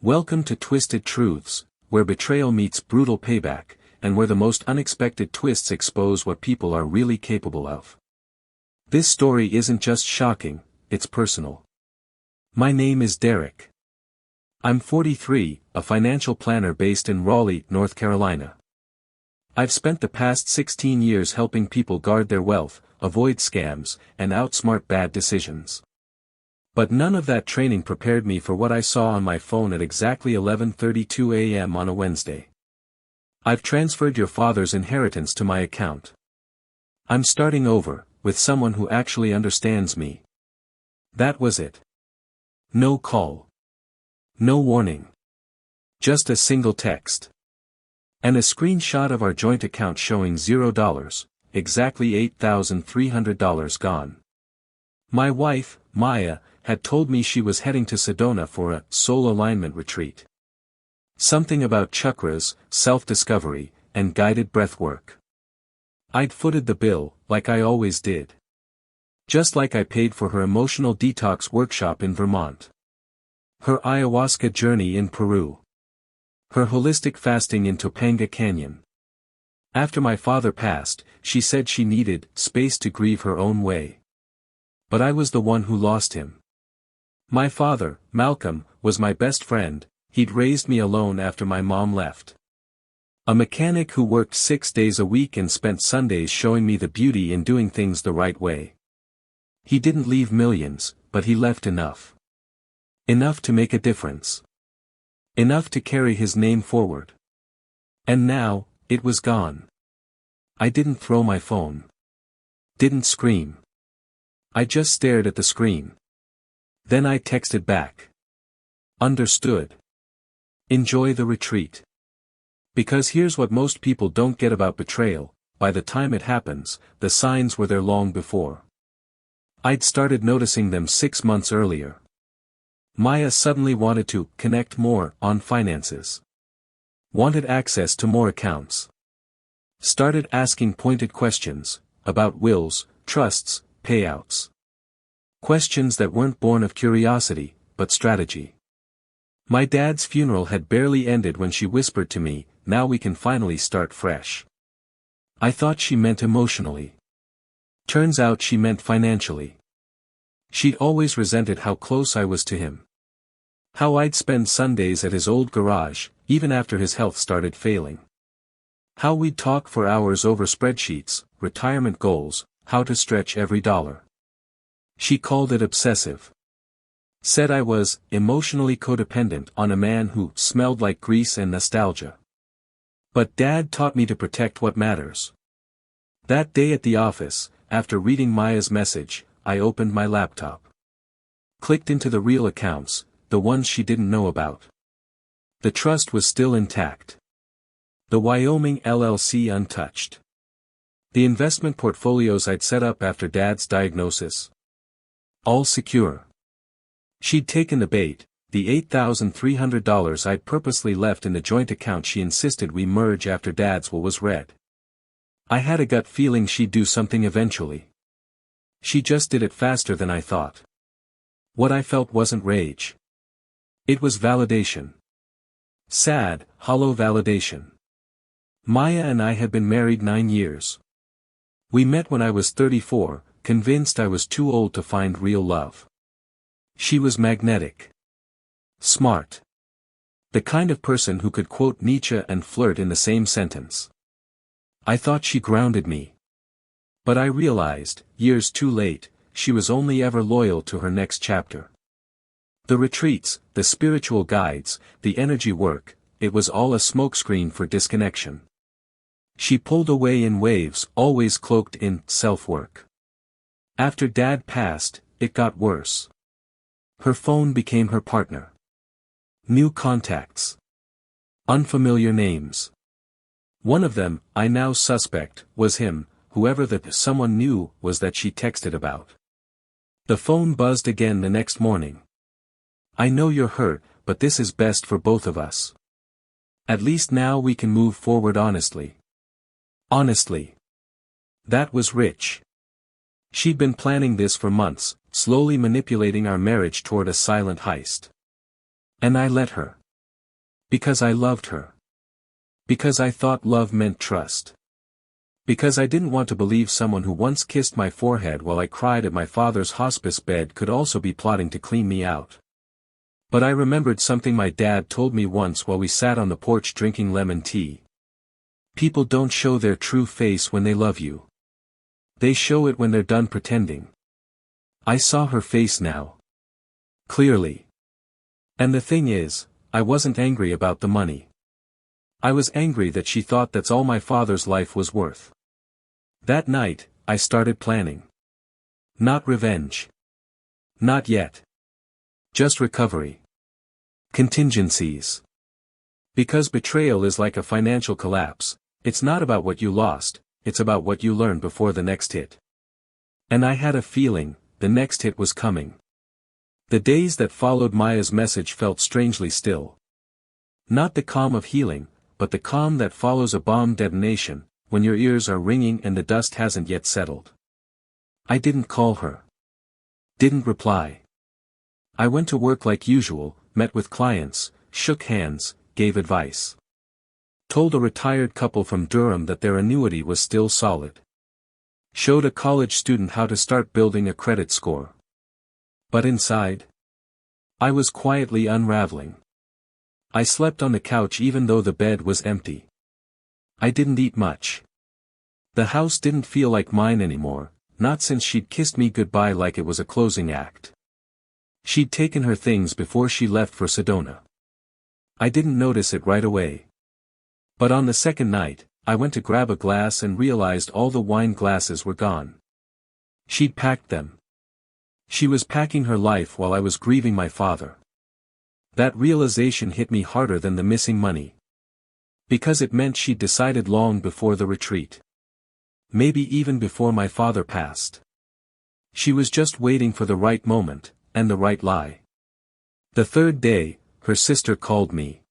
Welcome to Twisted Truths, where betrayal meets brutal payback, and where the most unexpected twists expose what people are really capable of. This story isn't just shocking, it's personal. My name is Derek. I'm 43, a financial planner based in Raleigh, North Carolina. I've spent the past 16 years helping people guard their wealth, avoid scams, and outsmart bad decisions. But none of that training prepared me for what I saw on my phone at exactly 11:32 a.m. on a Wednesday. I've transferred your father's inheritance to my account. I'm starting over, with someone who actually understands me. That was it. No call. No warning. Just a single text. And a screenshot of our joint account showing $0, exactly $8,300 gone. My wife, Maya, had told me she was heading to Sedona for a soul alignment retreat. Something about chakras, self-discovery, and guided breath work. I'd footed the bill, like I always did. Just like I paid for her emotional detox workshop in Vermont. Her ayahuasca journey in Peru. Her holistic fasting in Topanga Canyon. After my father passed, she said she needed space to grieve her own way. But I was the one who lost him. My father, Malcolm, was my best friend. He'd raised me alone after my mom left. A mechanic who worked 6 days a week and spent Sundays showing me the beauty in doing things the right way. He didn't leave millions, but he left enough. Enough to make a difference. Enough to carry his name forward. And now, it was gone. I didn't throw my phone. Didn't scream. I just stared at the screen. Then I texted back. Understood. Enjoy the retreat. Because here's what most people don't get about betrayal: by the time it happens, the signs were there long before. I'd started noticing them 6 months earlier. Maya suddenly wanted to connect more on finances. Wanted access to more accounts. Started asking pointed questions about wills, trusts, payouts. Questions that weren't born of curiosity, but strategy. My dad's funeral had barely ended when she whispered to me, "Now we can finally start fresh." I thought she meant emotionally. Turns out she meant financially. She'd always resented how close I was to him. How I'd spend Sundays at his old garage, even after his health started failing. How we'd talk for hours over spreadsheets, retirement goals, how to stretch every dollar. She called it obsessive. Said I was emotionally codependent on a man who smelled like grease and nostalgia. But Dad taught me to protect what matters. That day at the office, after reading Maya's message, I opened my laptop. Clicked into the real accounts, the ones she didn't know about. The trust was still intact. The Wyoming LLC untouched. The investment portfolios I'd set up after Dad's diagnosis. All secure. She'd taken the bait, the $8,300 I'd purposely left in the joint account she insisted we merge after Dad's will was read. I had a gut feeling she'd do something eventually. She just did it faster than I thought. What I felt wasn't rage. It was validation. Sad, hollow validation. Maya and I had been married 9 years. We met when I was 34, convinced I was too old to find real love. She was magnetic. Smart. The kind of person who could quote Nietzsche and flirt in the same sentence. I thought she grounded me. But I realized, years too late, she was only ever loyal to her next chapter. The retreats, the spiritual guides, the energy work, it was all a smokescreen for disconnection. She pulled away in waves, always cloaked in self-work. After Dad passed, it got worse. Her phone became her partner. New contacts. Unfamiliar names. One of them, I now suspect, was him. Whoever the someone knew was that she texted about. The phone buzzed again the next morning. "I know you're hurt, but this is best for both of us. At least now we can move forward honestly." Honestly. That was rich. She'd been planning this for months, slowly manipulating our marriage toward a silent heist. And I let her. Because I loved her. Because I thought love meant trust. Because I didn't want to believe someone who once kissed my forehead while I cried at my father's hospice bed could also be plotting to clean me out. But I remembered something my dad told me once while we sat on the porch drinking lemon tea. People don't show their true face when they love you. They show it when they're done pretending. I saw her face now. Clearly. And the thing is, I wasn't angry about the money. I was angry that she thought that's all my father's life was worth. That night, I started planning. Not revenge. Not yet. Just recovery. Contingencies. Because betrayal is like a financial collapse, it's not about what you lost, it's about what you learned before the next hit. And I had a feeling, the next hit was coming. The days that followed Maya's message felt strangely still. Not the calm of healing, but the calm that follows a bomb detonation, when your ears are ringing and the dust hasn't yet settled. I didn't call her. Didn't reply. I went to work like usual, met with clients, shook hands, gave advice. Told a retired couple from Durham that their annuity was still solid. Showed a college student how to start building a credit score. But inside, I was quietly unraveling. I slept on the couch even though the bed was empty. I didn't eat much. The house didn't feel like mine anymore, not since she'd kissed me goodbye like it was a closing act. She'd taken her things before she left for Sedona. I didn't notice it right away. But on the second night, I went to grab a glass and realized all the wine glasses were gone. She'd packed them. She was packing her life while I was grieving my father. That realization hit me harder than the missing money. Because it meant she'd decided long before the retreat. Maybe even before my father passed. She was just waiting for the right moment, and the right lie. The third day, her sister called me.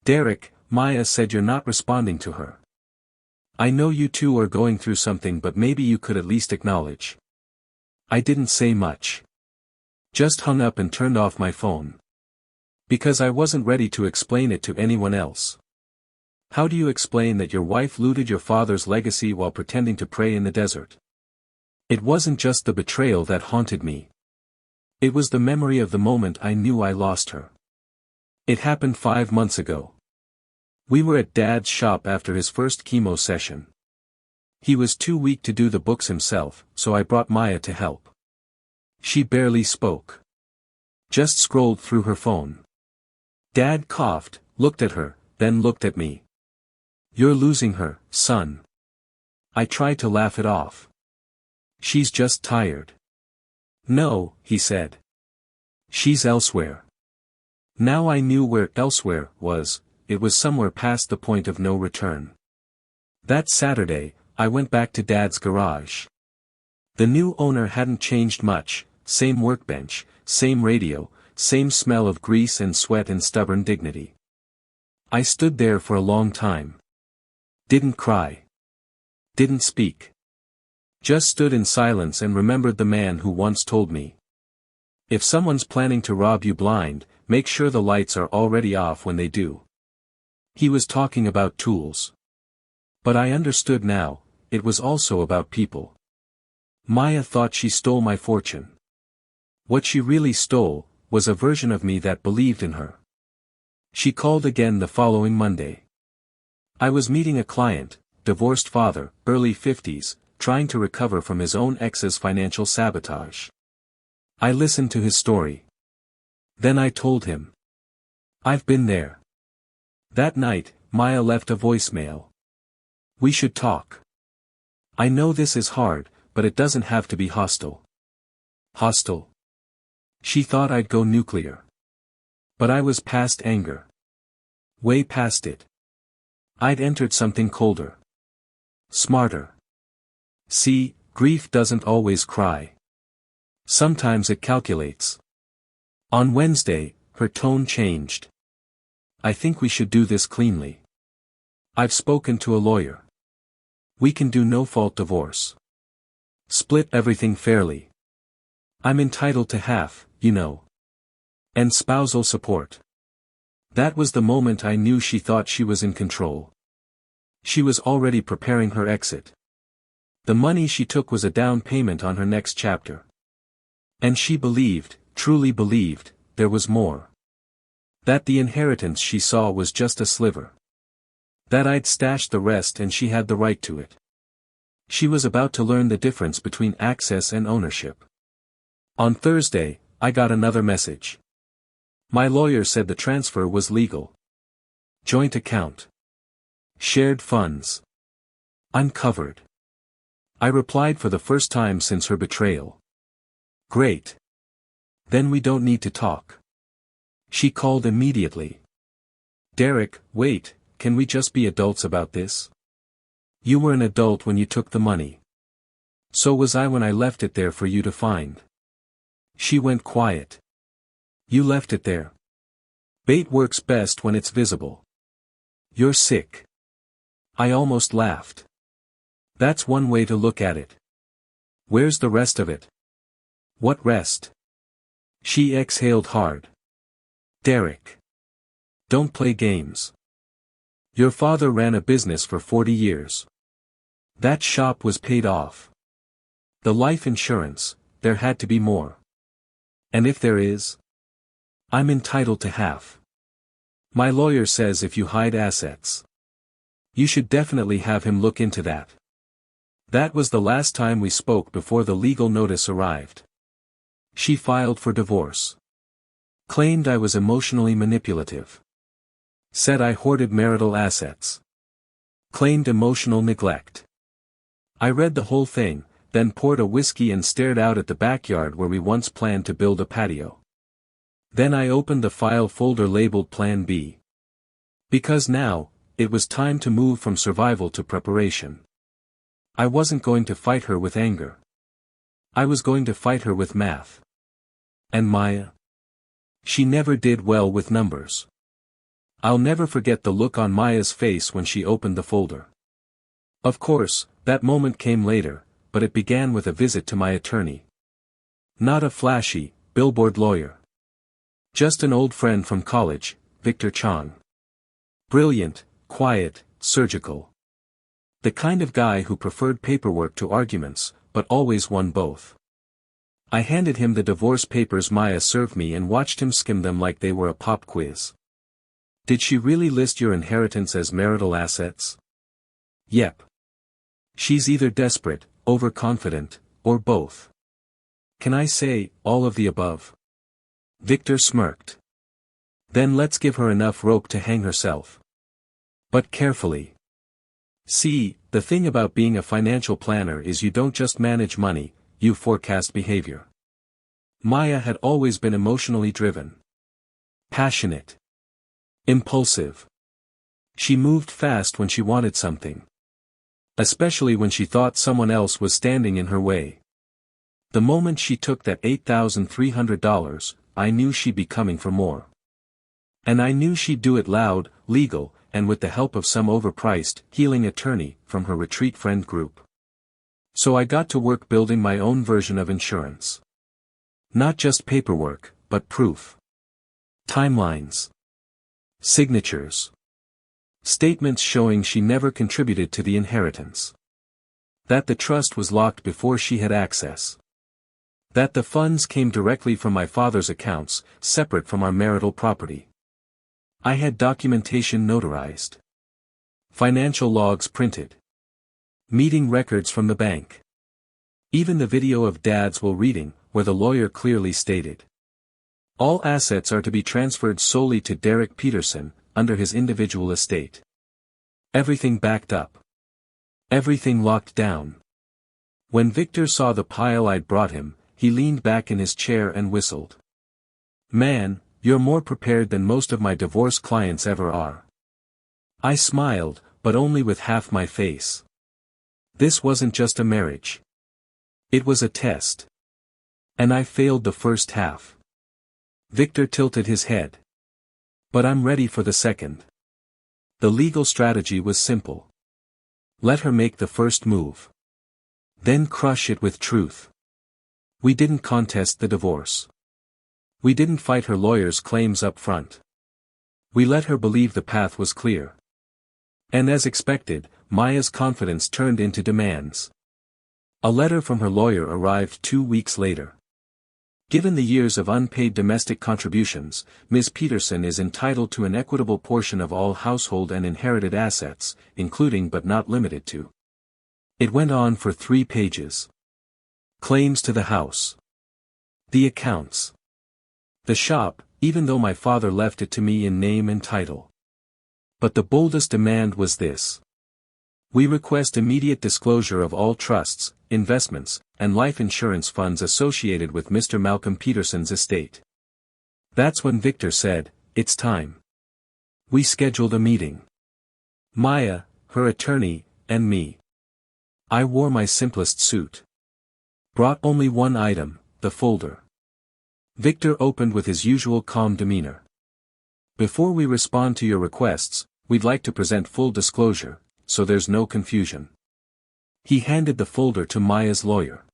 "Derek, Maya said you're not responding to her. I know you two are going through something, but maybe you could at least acknowledge." I didn't say much. Just hung up and turned off my phone. Because I wasn't ready to explain it to anyone else. How do you explain that your wife looted your father's legacy while pretending to pray in the desert? It wasn't just the betrayal that haunted me. It was the memory of the moment I knew I lost her. It happened 5 months ago. We were at Dad's shop after his first chemo session. He was too weak to do the books himself, so I brought Maya to help. She barely spoke. Just scrolled through her phone. Dad coughed, looked at her, then looked at me. "You're losing her, son." I tried to laugh it off. "She's just tired." "No," he said. "She's elsewhere." Now I knew where elsewhere was. It was somewhere past the point of no return. That Saturday, I went back to Dad's garage. The new owner hadn't changed much, same workbench, same radio, same smell of grease and sweat and stubborn dignity. I stood there for a long time. Didn't cry. Didn't speak. Just stood in silence and remembered the man who once told me. If someone's planning to rob you blind, make sure the lights are already off when they do. He was talking about tools. But I understood now, it was also about people. Maya thought she stole my fortune. What she really stole, was a version of me that believed in her. She called again the following Monday. I was meeting a client, divorced father, early 50s, trying to recover from his own ex's financial sabotage. I listened to his story. Then I told him. I've been there. That night, Maya left a voicemail. "We should talk. I know this is hard, but it doesn't have to be hostile." Hostile? She thought I'd go nuclear. But I was past anger. Way past it. I'd entered something colder. Smarter. See, grief doesn't always cry. Sometimes it calculates. On Wednesday, her tone changed. "I think we should do this cleanly. I've spoken to a lawyer. We can do no-fault divorce. Split everything fairly. I'm entitled to half, you know. And spousal support. That was the moment I knew she thought she was in control. She was already preparing her exit. The money she took was a down payment on her next chapter. And she believed, truly believed, there was more. That the inheritance she saw was just a sliver. That I'd stashed the rest and she had the right to it. She was about to learn the difference between access and ownership. On Thursday, I got another message. My lawyer said the transfer was legal. Joint account. Shared funds. I'm covered. I replied for the first time since her betrayal. Great. Then we don't need to talk. She called immediately. Derek, wait, can we just be adults about this? You were an adult when you took the money. So was I when I left it there for you to find. She went quiet. You left it there. Bait works best when it's visible. You're sick. I almost laughed. That's one way to look at it. Where's the rest of it? What rest? She exhaled hard. Derek. Don't play games. Your father ran a business for 40 years. That shop was paid off. The life insurance, there had to be more. And if there is? I'm entitled to half. My lawyer says if you hide assets. You should definitely have him look into that. That was the last time we spoke before the legal notice arrived. She filed for divorce. Claimed I was emotionally manipulative. Said I hoarded marital assets. Claimed emotional neglect. I read the whole thing, then poured a whiskey and stared out at the backyard where we once planned to build a patio. Then I opened the file folder labeled Plan B. Because now, it was time to move from survival to preparation. I wasn't going to fight her with anger. I was going to fight her with math. And Maya? She never did well with numbers. I'll never forget the look on Maya's face when she opened the folder. Of course, that moment came later, but it began with a visit to my attorney. Not a flashy, billboard lawyer. Just an old friend from college, Victor Chang. Brilliant, quiet, surgical. The kind of guy who preferred paperwork to arguments, but always won both. I handed him the divorce papers Maya served me and watched him skim them like they were a pop quiz. Did she really list your inheritance as marital assets? Yep. She's either desperate, overconfident, or both. Can I say, all of the above? Victor smirked. Then let's give her enough rope to hang herself. But carefully. See, the thing about being a financial planner is you don't just manage money, you forecast behavior. Maya had always been emotionally driven. Passionate. Impulsive. She moved fast when she wanted something. Especially when she thought someone else was standing in her way. The moment she took that $8,300, I knew she'd be coming for more. And I knew she'd do it loud, legal, and with the help of some overpriced, healing attorney from her retreat friend group. So I got to work building my own version of insurance. Not just paperwork, but proof. Timelines. Signatures. Statements showing she never contributed to the inheritance. That the trust was locked before she had access. That the funds came directly from my father's accounts, separate from our marital property. I had documentation notarized. Financial logs printed. Meeting records from the bank. Even the video of Dad's will reading, where the lawyer clearly stated. All assets are to be transferred solely to Derek Peterson, under his individual estate. Everything backed up. Everything locked down. When Victor saw the pile I'd brought him, he leaned back in his chair and whistled. Man, you're more prepared than most of my divorce clients ever are. I smiled, but only with half my face. This wasn't just a marriage. It was a test. And I failed the first half. Victor tilted his head. But I'm ready for the second. The legal strategy was simple. Let her make the first move. Then crush it with truth. We didn't contest the divorce. We didn't fight her lawyer's claims up front. We let her believe the path was clear. And as expected, Maya's confidence turned into demands. A letter from her lawyer arrived 2 weeks later. Given the years of unpaid domestic contributions, Ms. Peterson is entitled to an equitable portion of all household and inherited assets, including but not limited to. It went on for 3 pages. Claims to the house. The accounts. The shop, even though my father left it to me in name and title. But the boldest demand was this. We request immediate disclosure of all trusts, investments, and life insurance funds associated with Mr. Malcolm Peterson's estate. That's when Victor said, "It's time." We scheduled a meeting. Maya, her attorney, and me. I wore my simplest suit. Brought only one item, the folder. Victor opened with his usual calm demeanor. "Before we respond to your requests, we'd like to present full disclosure, so there's no confusion." He handed the folder to Maya's lawyer.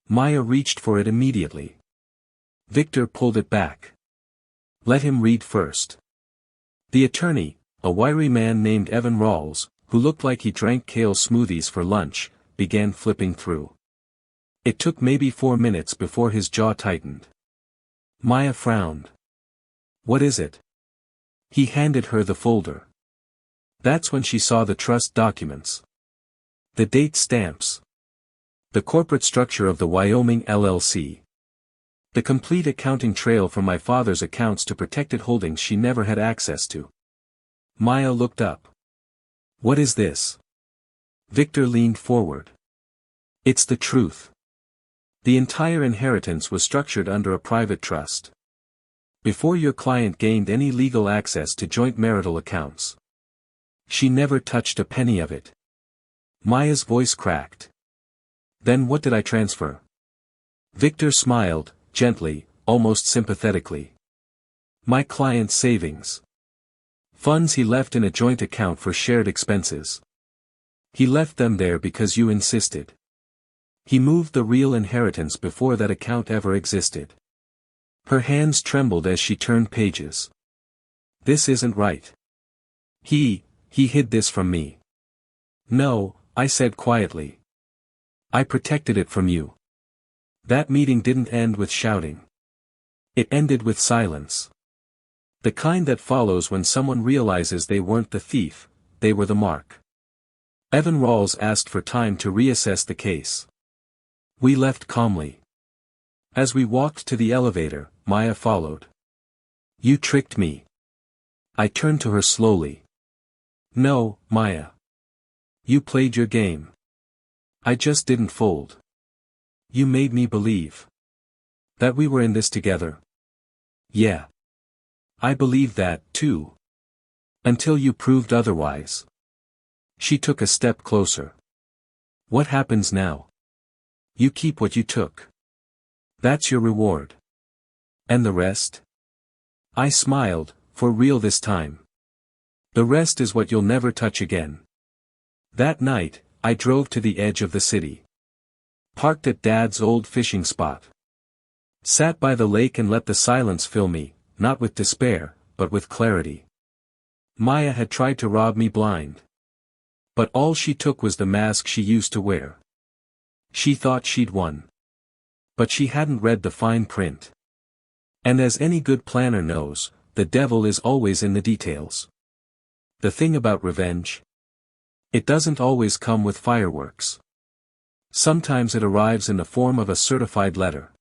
Maya reached for it immediately. Victor pulled it back. "Let him read first." The attorney, a wiry man named Evan Rawls, who looked like he drank kale smoothies for lunch, began flipping through. It took maybe 4 minutes before his jaw tightened. Maya frowned. "What is it?" He handed her the folder. That's when she saw the trust documents. The date stamps. The corporate structure of the Wyoming LLC. The complete accounting trail from my father's accounts to protected holdings she never had access to. Maya looked up. "What is this?" Victor leaned forward. "It's the truth. The entire inheritance was structured under a private trust. Before your client gained any legal access to joint marital accounts. She never touched a penny of it." Maya's voice cracked. "Then what did I transfer?" Victor smiled, gently, almost sympathetically. "My client's savings. Funds he left in a joint account for shared expenses. He left them there because you insisted. He moved the real inheritance before that account ever existed." Her hands trembled as she turned pages. "This isn't right. He hid this from me." "No," I said quietly. "I protected it from you." That meeting didn't end with shouting. It ended with silence. The kind that follows when someone realizes they weren't the thief, they were the mark. Evan Rawls asked for time to reassess the case. We left calmly. As we walked to the elevator, Maya followed. "You tricked me." I turned to her slowly. "No, Maya. You played your game. I just didn't fold. You made me believe that we were in this together." "Yeah. I believed that, too. Until you proved otherwise." She took a step closer. "What happens now? You keep what you took. That's your reward. And the rest?" I smiled, for real this time. "The rest is what you'll never touch again." That night, I drove to the edge of the city. Parked at Dad's old fishing spot. Sat by the lake and let the silence fill me, not with despair, but with clarity. Maya had tried to rob me blind. But all she took was the mask she used to wear. She thought she'd won. But she hadn't read the fine print. And as any good planner knows, the devil is always in the details. The thing about revenge? It doesn't always come with fireworks. Sometimes it arrives in the form of a certified letter.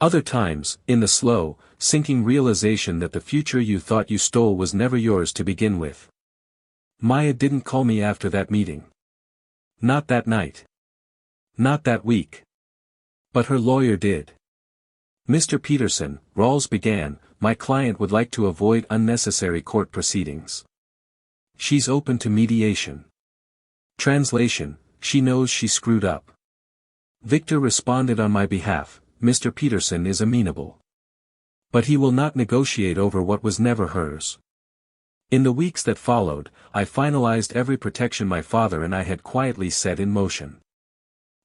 Other times, in the slow, sinking realization that the future you thought you stole was never yours to begin with. Maya didn't call me after that meeting. Not that night. Not that week. But her lawyer did. "Mr. Peterson," Rawls began, "my client would like to avoid unnecessary court proceedings. She's open to mediation." Translation: she knows she screwed up. Victor responded on my behalf, "Mr. Peterson is amenable. But he will not negotiate over what was never hers." In the weeks that followed, I finalized every protection my father and I had quietly set in motion.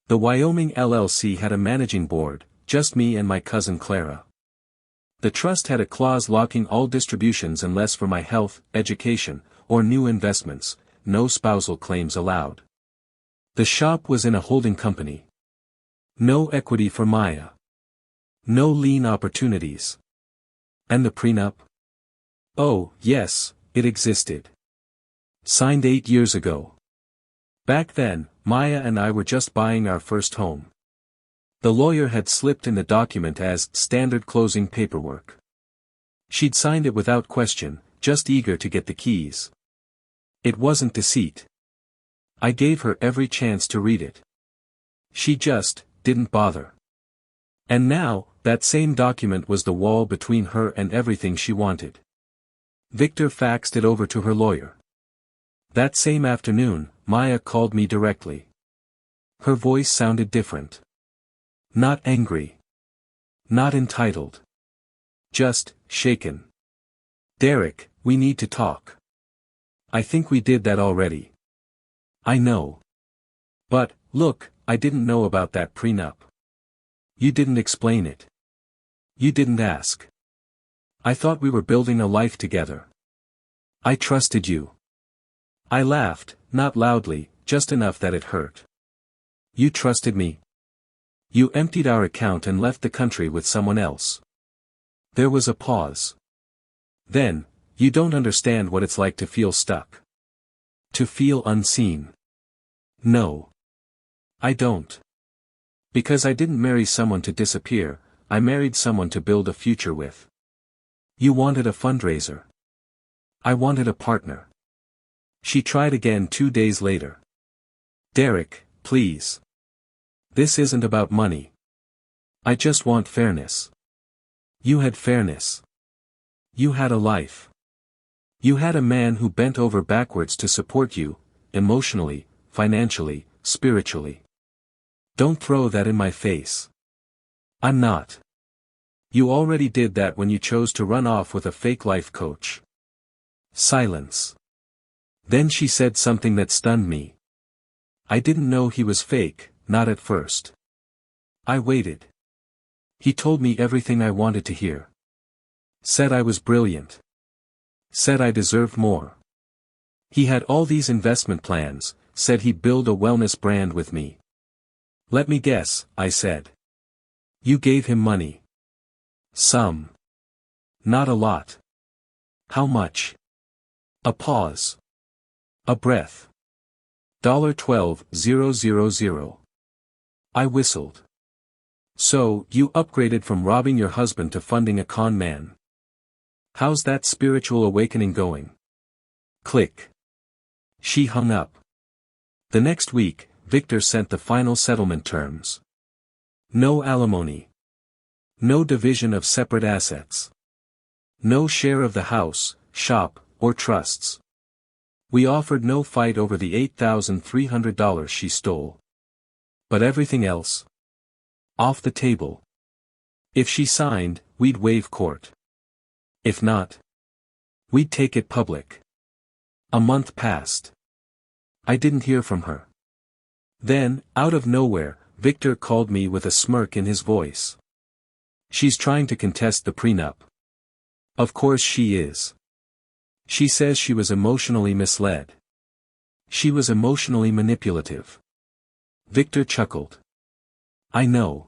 The Wyoming LLC had a managing board, just me and my cousin Clara. The trust had a clause locking all distributions unless for my health, education, or new investments, no spousal claims allowed. The shop was in a holding company. No equity for Maya. No lien opportunities. And the prenup? Oh, yes, it existed. Signed 8 years ago. Back then, Maya and I were just buying our first home. The lawyer had slipped in the document as standard closing paperwork. She'd signed it without question, just eager to get the keys. It wasn't deceit. I gave her every chance to read it. She just didn't bother. And now, that same document was the wall between her and everything she wanted. Victor faxed it over to her lawyer. That same afternoon, Maya called me directly. Her voice sounded different. Not angry. Not entitled. Just shaken. Derek, we need to talk. I think we did that already. I know. But, look, I didn't know about that prenup. You didn't explain it. You didn't ask. I thought we were building a life together. I trusted you. I laughed, not loudly, just enough that it hurt. You trusted me. You emptied our account and left the country with someone else. There was a pause. Then, you don't understand what it's like to feel stuck. To feel unseen. No. I don't. Because I didn't marry someone to disappear, I married someone to build a future with. You wanted a fundraiser. I wanted a partner. She tried again 2 days later. Derek, please. This isn't about money. I just want fairness. You had fairness. You had a life. You had a man who bent over backwards to support you, emotionally, financially, spiritually. Don't throw that in my face. I'm not. You already did that when you chose to run off with a fake life coach. Silence. Then she said something that stunned me. I didn't know he was fake, not at first. I waited. He told me everything I wanted to hear. Said I was brilliant. Said I deserved more. He had all these investment plans, said he'd build a wellness brand with me. Let me guess, I said. You gave him money. Some. Not a lot. How much? A pause. A breath. $12,000. I whistled. So, you upgraded from robbing your husband to funding a con man. How's that spiritual awakening going? Click. She hung up. The next week, Victor sent the final settlement terms. No alimony. No division of separate assets. No share of the house, shop, or trusts. We offered no fight over the $8,300 she stole. But everything else? Off the table. If she signed, we'd waive court. If not, we'd take it public. A month passed. I didn't hear from her. Then, out of nowhere, Victor called me with a smirk in his voice. She's trying to contest the prenup. Of course she is. She says she was emotionally misled. She was emotionally manipulative. Victor chuckled. I know.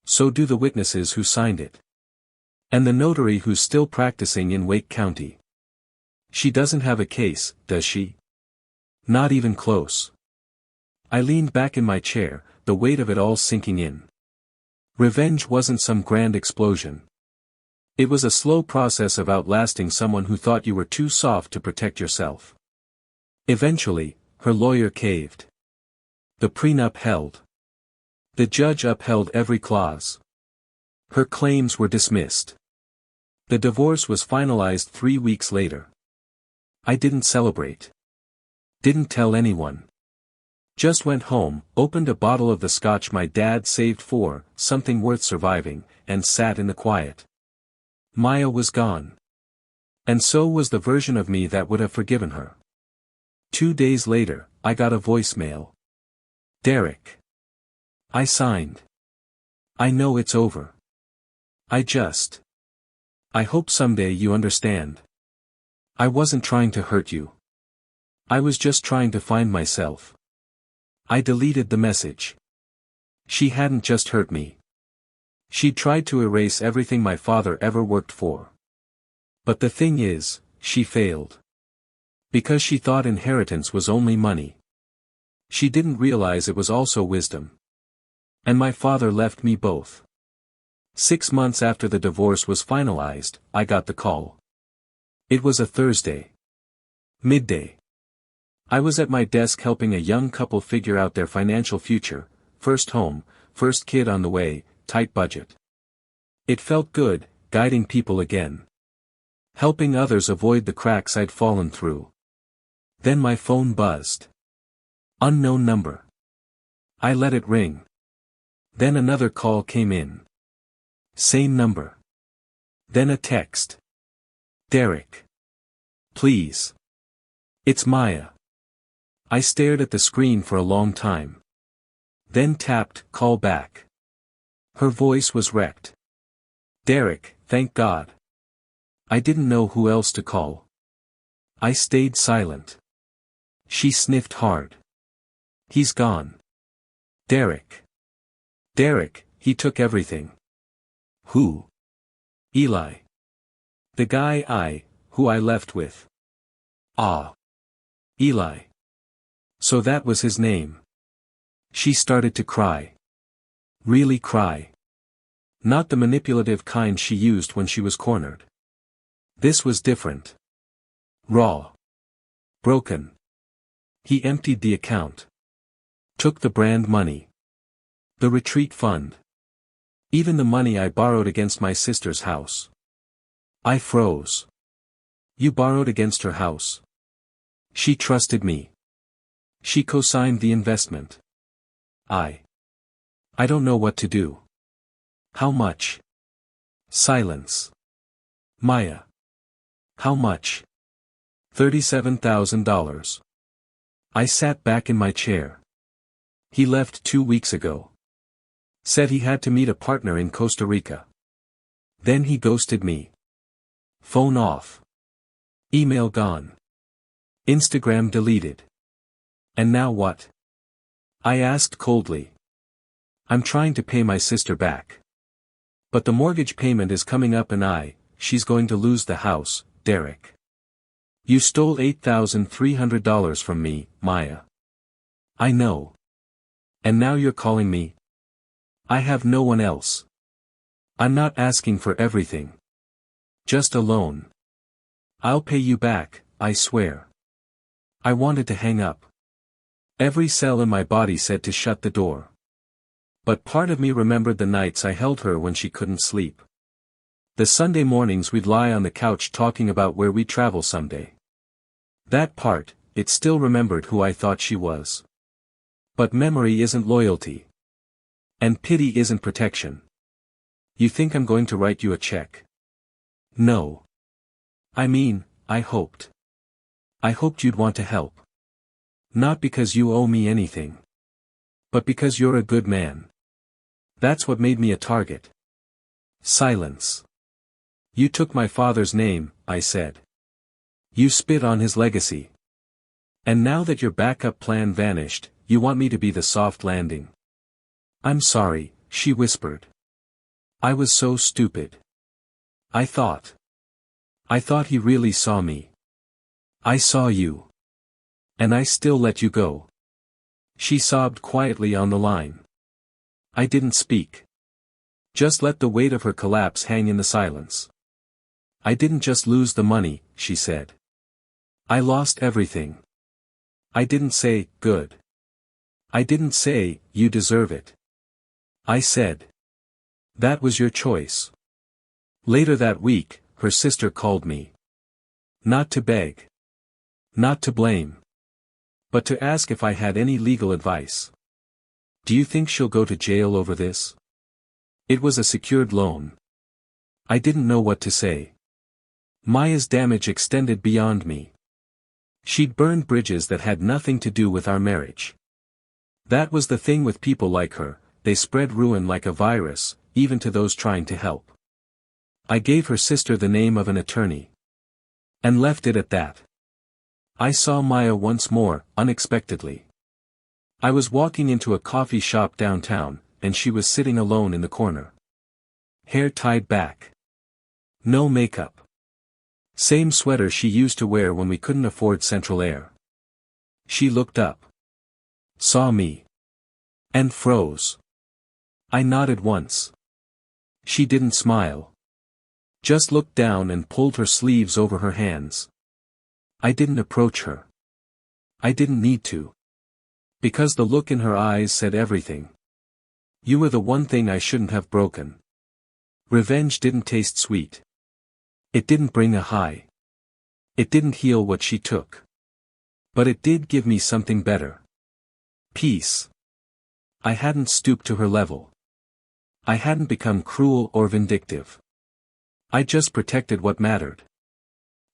So do the witnesses who signed it. And the notary who's still practicing in Wake County. She doesn't have a case, does she? Not even close. I leaned back in my chair, the weight of it all sinking in. Revenge wasn't some grand explosion. It was a slow process of outlasting someone who thought you were too soft to protect yourself. Eventually, her lawyer caved. The prenup held. The judge upheld every clause. Her claims were dismissed. The divorce was finalized 3 weeks later. I didn't celebrate. Didn't tell anyone. Just went home, opened a bottle of the scotch my dad saved for something worth surviving, and sat in the quiet. Maya was gone. And so was the version of me that would have forgiven her. 2 days later, I got a voicemail. Derek. I signed. I know it's over. I just I hope someday you understand. I wasn't trying to hurt you. I was just trying to find myself. I deleted the message. She hadn't just hurt me. She'd tried to erase everything my father ever worked for. But the thing is, she failed. Because she thought inheritance was only money. She didn't realize it was also wisdom. And my father left me both. 6 months after the divorce was finalized, I got the call. It was a Thursday. Midday. I was at my desk helping a young couple figure out their financial future, first home, first kid on the way, tight budget. It felt good, guiding people again. Helping others avoid the cracks I'd fallen through. Then my phone buzzed. Unknown number. I let it ring. Then another call came in. Same number. Then a text. Derek. Please. It's Maya. I stared at the screen for a long time. Then tapped, call back. Her voice was wrecked. Derek, thank God. I didn't know who else to call. I stayed silent. She sniffed hard. He's gone. Derek. Derek, he took everything. Who? Eli. The guy who I left with. Ah. Eli. So that was his name. She started to cry. Really cry. Not the manipulative kind she used when she was cornered. This was different. Raw. Broken. He emptied the account. Took the brand money. The retreat fund. Even the money I borrowed against my sister's house. I froze. You borrowed against her house. She trusted me. She co-signed the investment. I don't know what to do. How much? Silence. Maya. How much? $37,000. I sat back in my chair. He left 2 weeks ago. Said he had to meet a partner in Costa Rica. Then he ghosted me. Phone off. Email gone. Instagram deleted. And now what? I asked coldly. I'm trying to pay my sister back. But the mortgage payment is coming up and she's going to lose the house, Derek. You stole $8,300 from me, Maya. I know. And now you're calling me? I have no one else. I'm not asking for everything. Just a loan. I'll pay you back, I swear. I wanted to hang up. Every cell in my body said to shut the door. But part of me remembered the nights I held her when she couldn't sleep. The Sunday mornings we'd lie on the couch talking about where we'd travel someday. That part, it still remembered who I thought she was. But memory isn't loyalty. And pity isn't protection. You think I'm going to write you a check? No. I mean, I hoped. I hoped you'd want to help. Not because you owe me anything. But because you're a good man. That's what made me a target. Silence. You took my father's name, I said. You spit on his legacy. And now that your backup plan vanished, you want me to be the soft landing. I'm sorry, she whispered. I was so stupid. I thought he really saw me. I saw you. And I still let you go. She sobbed quietly on the line. I didn't speak. Just let the weight of her collapse hang in the silence. I didn't just lose the money, she said. I lost everything. I didn't say, good. I didn't say, you deserve it. I said. That was your choice. Later that week, her sister called me. Not to beg. Not to blame. But to ask if I had any legal advice. Do you think she'll go to jail over this? It was a secured loan. I didn't know what to say. Maya's damage extended beyond me. She'd burned bridges that had nothing to do with our marriage. That was the thing with people like her, they spread ruin like a virus, even to those trying to help. I gave her sister the name of an attorney. And left it at that. I saw Maya once more, unexpectedly. I was walking into a coffee shop downtown, and she was sitting alone in the corner. Hair tied back. No makeup. Same sweater she used to wear when we couldn't afford central air. She looked up. Saw me. And froze. I nodded once. She didn't smile. Just looked down and pulled her sleeves over her hands. I didn't approach her. I didn't need to. Because the look in her eyes said everything. You were the one thing I shouldn't have broken. Revenge didn't taste sweet. It didn't bring a high. It didn't heal what she took. But it did give me something better. Peace. I hadn't stooped to her level. I hadn't become cruel or vindictive. I just protected what mattered.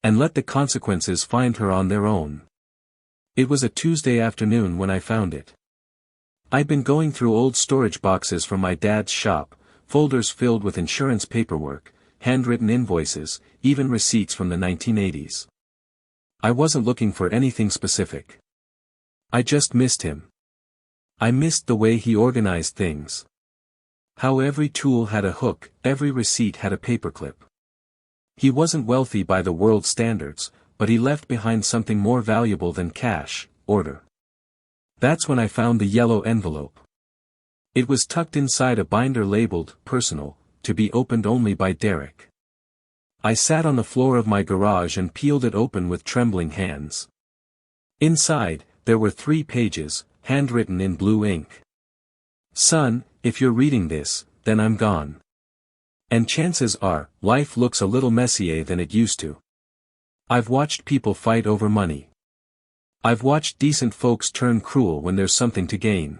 And let the consequences find her on their own. It was a Tuesday afternoon when I found it. I'd been going through old storage boxes from my dad's shop, folders filled with insurance paperwork, handwritten invoices, even receipts from the 1980s. I wasn't looking for anything specific. I just missed him. I missed the way he organized things. How every tool had a hook, every receipt had a paperclip. He wasn't wealthy by the world's standards, but he left behind something more valuable than cash, order. That's when I found the yellow envelope. It was tucked inside a binder labeled, personal, to be opened only by Derek. I sat on the floor of my garage and peeled it open with trembling hands. Inside, there were 3 pages, handwritten in blue ink. Son, if you're reading this, then I'm gone. And chances are, life looks a little messier than it used to. I've watched people fight over money. I've watched decent folks turn cruel when there's something to gain.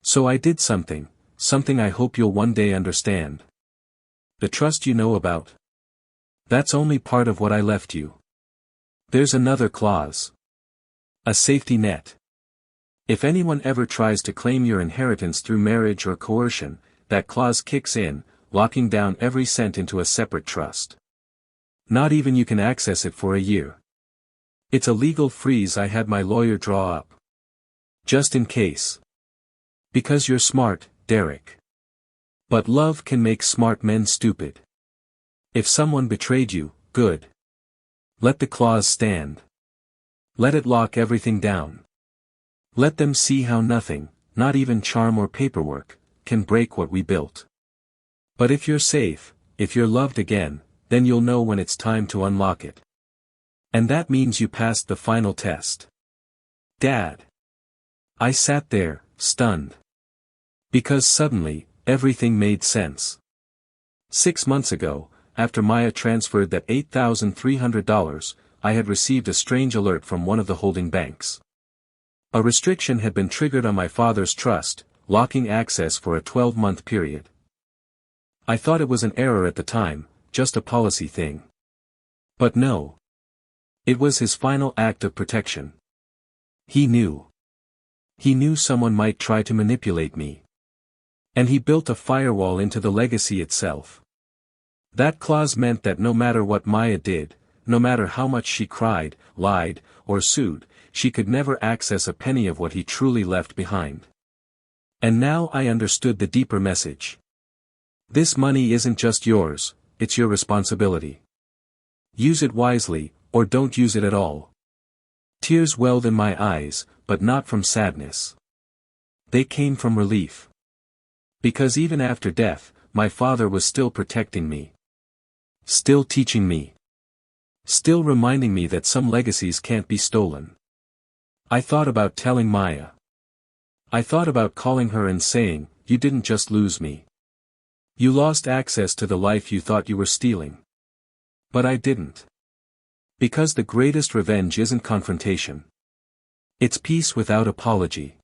So I did something I hope you'll one day understand. The trust you know about. That's only part of what I left you. There's another clause. A safety net. If anyone ever tries to claim your inheritance through marriage or coercion, that clause kicks in, locking down every cent into a separate trust. Not even you can access it for a year. It's a legal freeze I had my lawyer draw up. Just in case. Because you're smart, Derek. But love can make smart men stupid. If someone betrayed you, good. Let the clause stand. Let it lock everything down. Let them see how nothing, not even charm or paperwork, can break what we built. But if you're safe, if you're loved again, then you'll know when it's time to unlock it. And that means you passed the final test. Dad. I sat there, stunned. Because suddenly, everything made sense. 6 months ago, after Maya transferred that $8,300, I had received a strange alert from one of the holding banks. A restriction had been triggered on my father's trust, locking access for a 12-month period. I thought it was an error at the time, just a policy thing. But no. It was his final act of protection. He knew. He knew someone might try to manipulate me. And he built a firewall into the legacy itself. That clause meant that no matter what Maya did, no matter how much she cried, lied, or sued, she could never access a penny of what he truly left behind. And now I understood the deeper message. This money isn't just yours, it's your responsibility. Use it wisely, or don't use it at all. Tears welled in my eyes, but not from sadness. They came from relief. Because even after death, my father was still protecting me. Still teaching me. Still reminding me that some legacies can't be stolen. I thought about telling Maya. I thought about calling her and saying, "You didn't just lose me. You lost access to the life you thought you were stealing." But I didn't. Because the greatest revenge isn't confrontation. It's peace without apology.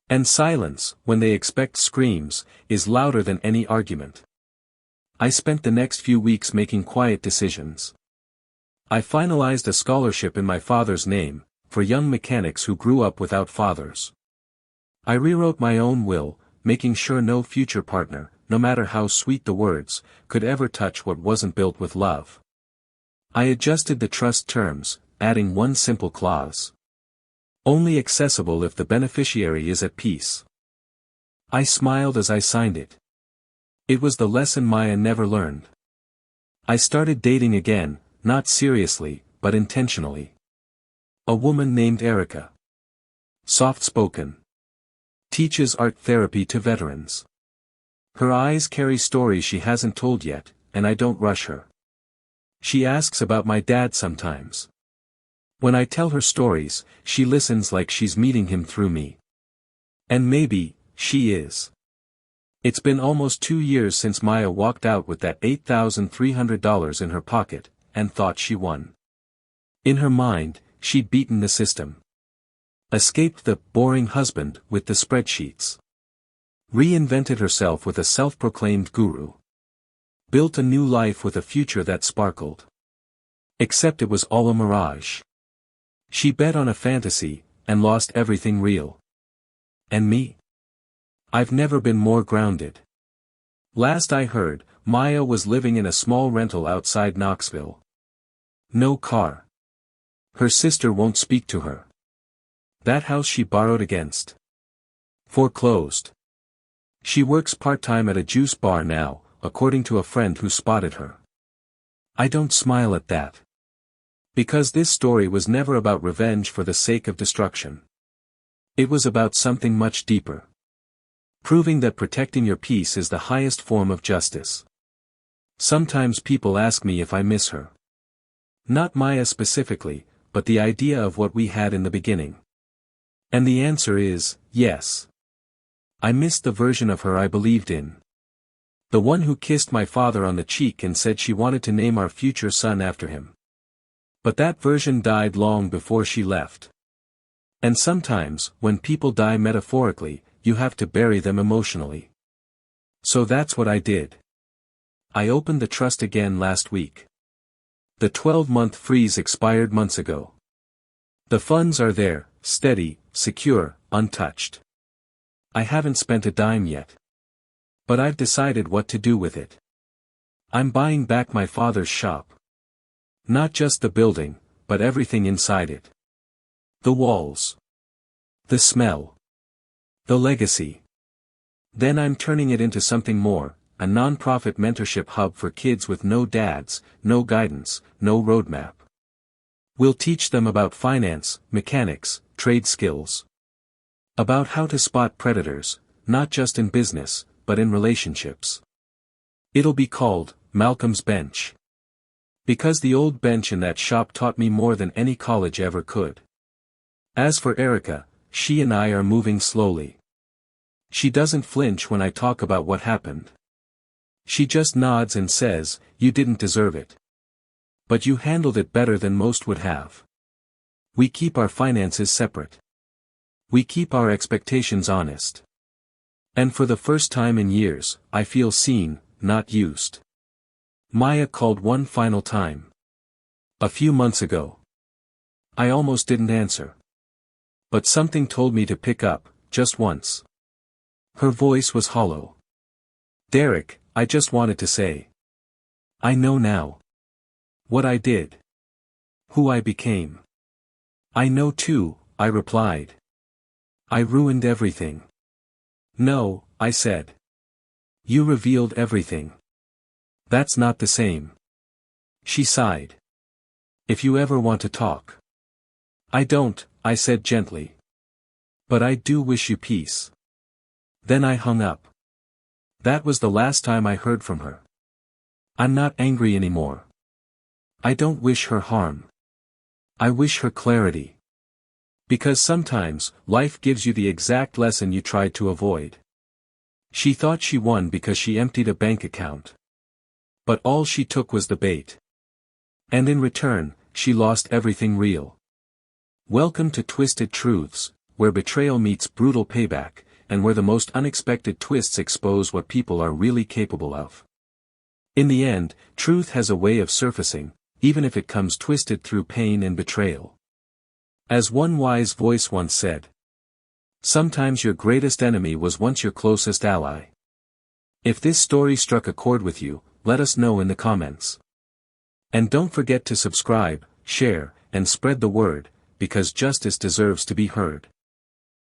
And silence, when they expect screams, is louder than any argument. I spent the next few weeks making quiet decisions. I finalized a scholarship in my father's name, for young mechanics who grew up without fathers. I rewrote my own will, making sure no future partner, no matter how sweet the words, could ever touch what wasn't built with love. I adjusted the trust terms, adding one simple clause. Only accessible if the beneficiary is at peace. I smiled as I signed it. It was the lesson Maya never learned. I started dating again, not seriously, but intentionally. A woman named Erica. Soft-spoken. Teaches art therapy to veterans. Her eyes carry stories she hasn't told yet, and I don't rush her. She asks about my dad sometimes. When I tell her stories, she listens like she's meeting him through me. And maybe, she is. It's been almost 2 years since Maya walked out with that $8,300 in her pocket, and thought she won. In her mind, she'd beaten the system. Escaped the boring husband with the spreadsheets. Reinvented herself with a self-proclaimed guru. Built a new life with a future that sparkled. Except it was all a mirage. She bet on a fantasy, and lost everything real. And me? I've never been more grounded. Last I heard, Maya was living in a small rental outside Knoxville. No car. Her sister won't speak to her. That house she borrowed against. Foreclosed. She works part-time at a juice bar now, according to a friend who spotted her. I don't smile at that. Because this story was never about revenge for the sake of destruction. It was about something much deeper. Proving that protecting your peace is the highest form of justice. Sometimes people ask me if I miss her. Not Maya specifically, but the idea of what we had in the beginning. And the answer is, yes. I miss the version of her I believed in. The one who kissed my father on the cheek and said she wanted to name our future son after him. But that version died long before she left. And sometimes, when people die metaphorically, you have to bury them emotionally. So that's what I did. I opened the trust again last week. The 12-month freeze expired months ago. The funds are there, steady, secure, untouched. I haven't spent a dime yet. But I've decided what to do with it. I'm buying back my father's shop. Not just the building, but everything inside it. The walls. The smell. The legacy. Then I'm turning it into something more, a non-profit mentorship hub for kids with no dads, no guidance, no roadmap. We'll teach them about finance, mechanics, trade skills. About how to spot predators, not just in business, but in relationships. It'll be called, Malcolm's Bench. Because the old bench in that shop taught me more than any college ever could. As for Erica, she and I are moving slowly. She doesn't flinch when I talk about what happened. She just nods and says, "You didn't deserve it. But you handled it better than most would have." We keep our finances separate. We keep our expectations honest. And for the first time in years, I feel seen, not used. Maya called one final time. A few months ago. I almost didn't answer. But something told me to pick up, just once. Her voice was hollow. "Derek, I just wanted to say. I know now. What I did. Who I became. I know too," I replied. "I ruined everything." "No," I said. "You revealed everything. That's not the same." She sighed. "If you ever want to talk." "I don't," I said gently. "But I do wish you peace." Then I hung up. That was the last time I heard from her. I'm not angry anymore. I don't wish her harm. I wish her clarity. Because sometimes, life gives you the exact lesson you tried to avoid. She thought she won because she emptied a bank account. But all she took was the bait. And in return, she lost everything real. Welcome to Twisted Truths, where betrayal meets brutal payback, and where the most unexpected twists expose what people are really capable of. In the end, truth has a way of surfacing, even if it comes twisted through pain and betrayal. As one wise voice once said, "Sometimes your greatest enemy was once your closest ally." If this story struck a chord with you, let us know in the comments. And don't forget to subscribe, share, and spread the word, because justice deserves to be heard.